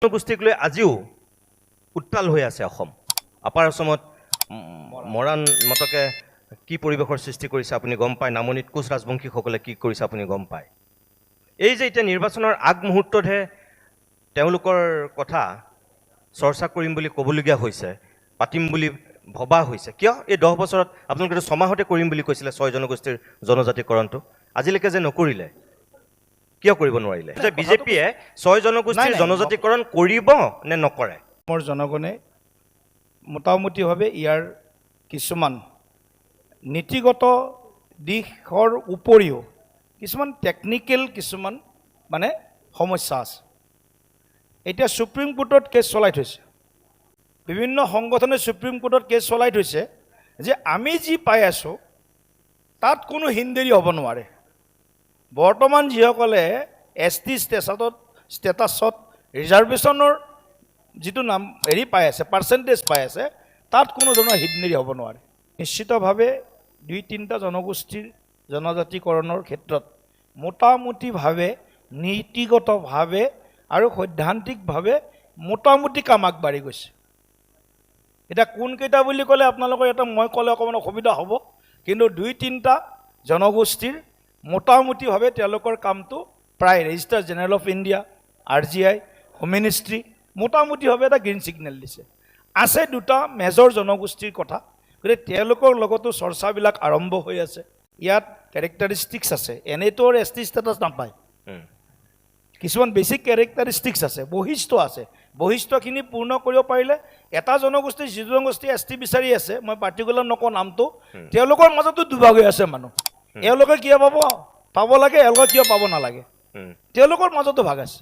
জনগোষ্ঠীক লৈ আজিও উত্তাল হৈ আছে অসম। আপাৰ অসমত মৰাণ মতকে কি পৰিৱেশৰ সৃষ্টি কৰিছে আপুনি গম পায়, নামনিত কোচ ৰাজবংশীসকলে কি কৰিছে আপুনি গম পায়। এই যে এতিয়া নিৰ্বাচনৰ আগমুহূৰ্ততহে তেওঁলোকৰ কথা চৰ্চা কৰিম বুলি ক'বলগীয়া হৈছে, পাতিম বুলি ভবা হৈছে। কিয় এই 10 বছৰত আপোনালোকে 6 মাহতে কৰিম বুলি কৈছিলে 6 জনগোষ্ঠীৰ জনজাতিকৰণটো, আজিলৈকে যে নকৰিলে, কিয় কৰিব নোৱাৰিলে? যে বিজেপিয়ে 6 জনগোষ্ঠীৰ জনজাতিকৰণ কৰিব নে নকৰে? মোৰ জনগণে মোটামুটিভাৱে ইয়াৰ কিছুমান নীতিগত দিশৰ উপৰিও কিছুমান টেকনিকেল কিছুমান মানে সমস্যা আছে। এতিয়া সুপ্ৰিম কোৰ্টত কেছ চলাই থৈছে, বিভিন্ন সংগঠনে সুপ্ৰিম কোৰ্টত কেছ চলাই থৈছে যে আমি যি পাই আছোঁ তাত কোনো হিনদেৰি হ'ব নোৱাৰে। বৰ্তমান যিসকলে ST ষ্টেটাছত ৰিজাৰ্ভেশ্যনৰ যিটো নাম পাই আছে, পাৰ্চেণ্টেজ পাই আছে, তাত কোনো ধৰণৰ হিনদেৰি হ'ব নোৱাৰে। নিশ্চিতভাৱে 2-3টা জনগোষ্ঠীৰ জনজাতিকৰণৰ ক্ষেত্ৰত মোটামুটিভাৱে নীতিগতভাৱে আৰু সৈদ্ধান্তিকভাৱে মোটামুটি কাম আগবাঢ়ি গৈছে। এতিয়া কোনকেইটা বুলি ক'লে আপোনালোকৰ এটা মই ক'লে অকণমান অসুবিধা হ'ব, কিন্তু 2-3টা জনগোষ্ঠীৰ মোটামুটিভাৱে তেওঁলোকৰ কামটো প্ৰায় register general of India, RGI, home ministry মোটামুটিভাৱে এটা গ্ৰীণ ছিগনেল দিছে। আছে 2টা মেজৰ জনগোষ্ঠীৰ কথা, গতিকে তেওঁলোকৰ লগতো চৰ্চাবিলাক আৰম্ভ হৈ আছে। ইয়াত কেৰেক্টাৰিষ্টিক্স আছে, এনেইতো ST ষ্টেটাছ নাপায়, কিছুমান বেছিক কেৰেক্টাৰিষ্টিক্স আছে, বৈশিষ্ট্য আছে। বৈশিষ্ট্যখিনি পূৰ্ণ কৰিব পাৰিলে এটা জনগোষ্ঠী যিটো জনগোষ্ঠী ST বিচাৰি আছে, মই পাৰ্টিকুলাৰ নকওঁ নামটো, তেওঁলোকৰ মাজতো দুভাগ হৈ আছে মানুহ। এওঁলোকে কিয় পাব লাগে, এওঁলোকে কিয় পাব নালাগে, তেওঁলোকৰ মাজতো ভাগ আছে।